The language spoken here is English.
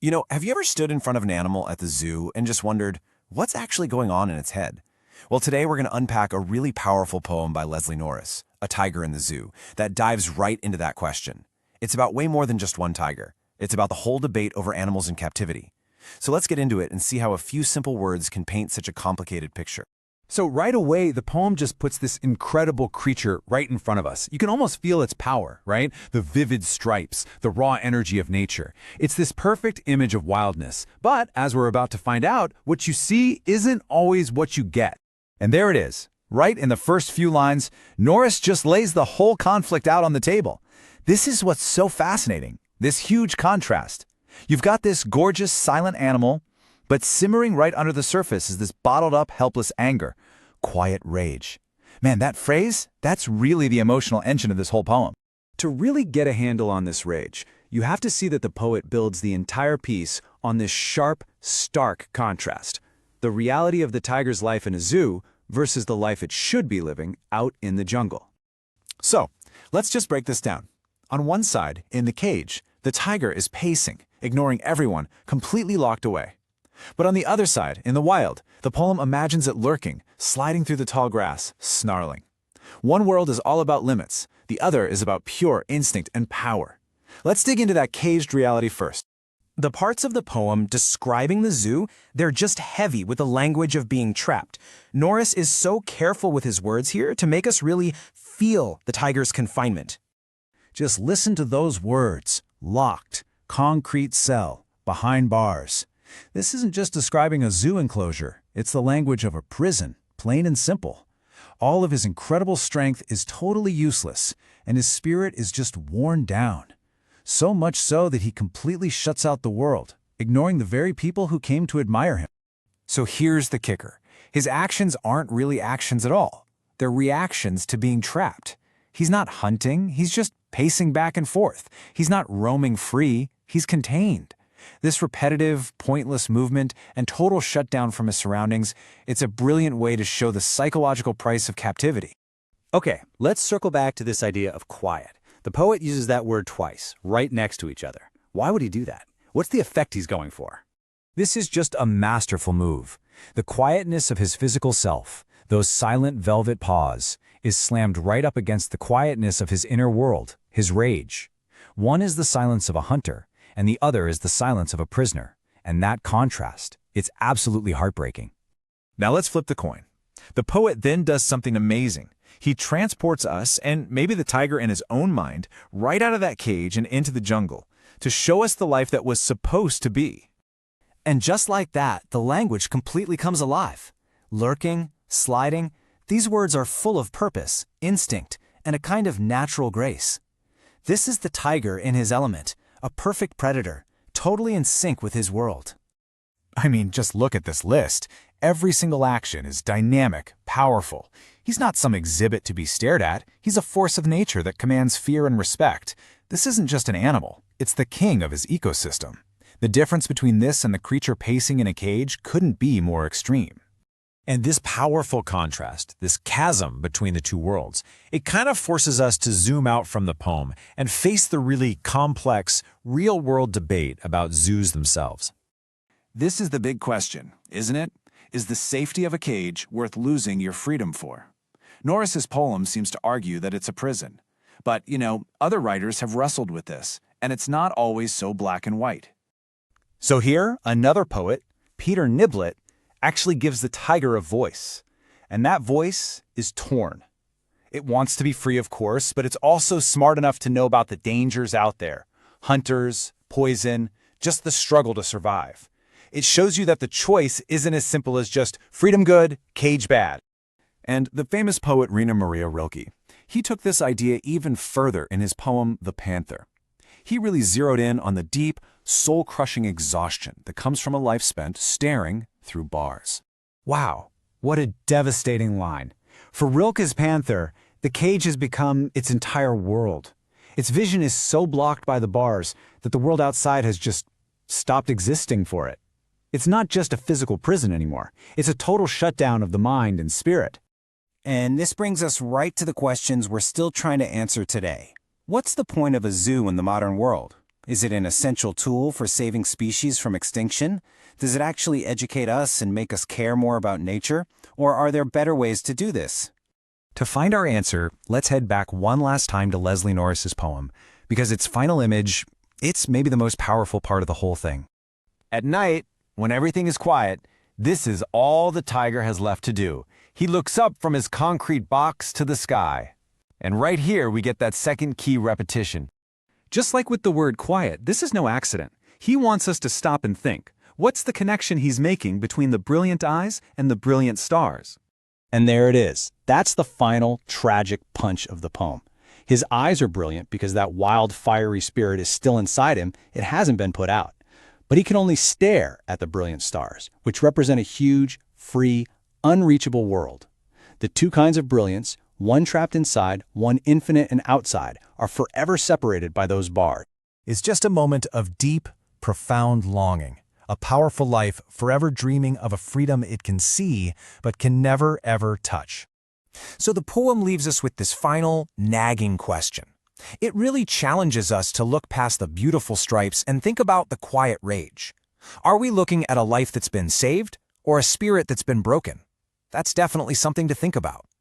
Have you ever stood in front of an animal at the zoo and just wondered, what's actually going on in its head? Well, today we're going to unpack a really powerful poem by Leslie Norris, A Tiger in the Zoo, that dives right into that question. It's about way more than just one tiger. It's about the whole debate over animals in captivity. So let's get into it and see how a few simple words can paint such a complicated picture. So right away, the poem just puts this incredible creature right in front of us. You can almost feel its power, right? The vivid stripes, the raw energy of nature. It's this perfect image of wildness. But as we're about to find out, what you see isn't always what you get. And there it is. Right in the first few lines, Norris just lays the whole conflict out on the table. This is what's so fascinating, this huge contrast. You've got this gorgeous, silent animal, but simmering right under the surface is this bottled-up, helpless anger, quiet rage. Man, that phrase, that's really the emotional engine of this whole poem. To really get a handle on this rage, you have to see that the poet builds the entire piece on this sharp, stark contrast. The reality of the tiger's life in a zoo versus the life it should be living out in the jungle. So, let's just break this down. On one side, in the cage, the tiger is pacing, ignoring everyone, completely locked away. But on the other side, in the wild, the poem imagines it lurking, sliding through the tall grass, snarling. One world is all about limits, the other is about pure instinct and power. Let's dig into that caged reality first. The parts of the poem describing the zoo, they're just heavy with the language of being trapped. Norris is so careful with his words here to make us really feel the tiger's confinement. Just listen to those words. Locked, concrete cell, behind bars. This isn't just describing a zoo enclosure, it's the language of a prison, plain and simple. All of his incredible strength is totally useless, and his spirit is just worn down. So much so that he completely shuts out the world, ignoring the very people who came to admire him. So here's the kicker. His actions aren't really actions at all. They're reactions to being trapped. He's not hunting, he's just pacing back and forth. He's not roaming free, he's contained. This repetitive, pointless movement and total shutdown from his surroundings, it's a brilliant way to show the psychological price of captivity. Okay, let's circle back to this idea of quiet. The poet uses that word twice, right next to each other. Why would he do that? What's the effect he's going for? This is just a masterful move. The quietness of his physical self, those silent velvet paws, is slammed right up against the quietness of his inner world, his rage. One is the silence of a hunter, and the other is the silence of a prisoner. And that contrast, it's absolutely heartbreaking. Now let's flip the coin. The poet then does something amazing. He transports us, and maybe the tiger in his own mind, right out of that cage and into the jungle, to show us the life that was supposed to be. And just like that, the language completely comes alive. Lurking, sliding, these words are full of purpose, instinct, and a kind of natural grace. This is the tiger in his element, a perfect predator, totally in sync with his world. I mean, just look at this list. Every single action is dynamic, powerful. He's not some exhibit to be stared at. He's a force of nature that commands fear and respect. This isn't just an animal. It's the king of his ecosystem. The difference between this and the creature pacing in a cage couldn't be more extreme. And this powerful contrast, this chasm between the two worlds, it kind of forces us to zoom out from the poem and face the really complex, real-world debate about zoos themselves. This is the big question, isn't it? Is the safety of a cage worth losing your freedom for? Norris's poem seems to argue that it's a prison. But, other writers have wrestled with this, and it's not always so black and white. So here, another poet, Peter Niblett, actually gives the tiger a voice. And that voice is torn. It wants to be free, of course, but it's also smart enough to know about the dangers out there. Hunters, poison, just the struggle to survive. It shows you that the choice isn't as simple as just freedom good, cage bad. And the famous poet Rainer Maria Rilke, he took this idea even further in his poem The Panther. He really zeroed in on the deep, soul-crushing exhaustion that comes from a life spent staring through bars. Wow, what a devastating line. For Rilke's panther, the cage has become its entire world. Its vision is so blocked by the bars that the world outside has just stopped existing for it. It's not just a physical prison anymore. It's a total shutdown of the mind and spirit. And this brings us right to the questions we're still trying to answer today. What's the point of a zoo in the modern world? Is it an essential tool for saving species from extinction? Does it actually educate us and make us care more about nature? Or are there better ways to do this? To find our answer, let's head back one last time to Leslie Norris's poem, because its final image, it's maybe the most powerful part of the whole thing. At night, when everything is quiet, this is all the tiger has left to do. He looks up from his concrete box to the sky. And right here we get that second key repetition. Just like with the word quiet, this is no accident. He wants us to stop and think. What's the connection he's making between the brilliant eyes and the brilliant stars? And there it is. That's the final, tragic punch of the poem. His eyes are brilliant because that wild, fiery spirit is still inside him. It hasn't been put out. But he can only stare at the brilliant stars, which represent a huge, free, unreachable world. The two kinds of brilliance, one trapped inside, one infinite and outside, are forever separated by those bars. Is just a moment of deep, profound longing, a powerful life forever dreaming of a freedom it can see but can never, ever touch. So the poem leaves us with this final, nagging question. It really challenges us to look past the beautiful stripes and think about the quiet rage. Are we looking at a life that's been saved or a spirit that's been broken? That's definitely something to think about.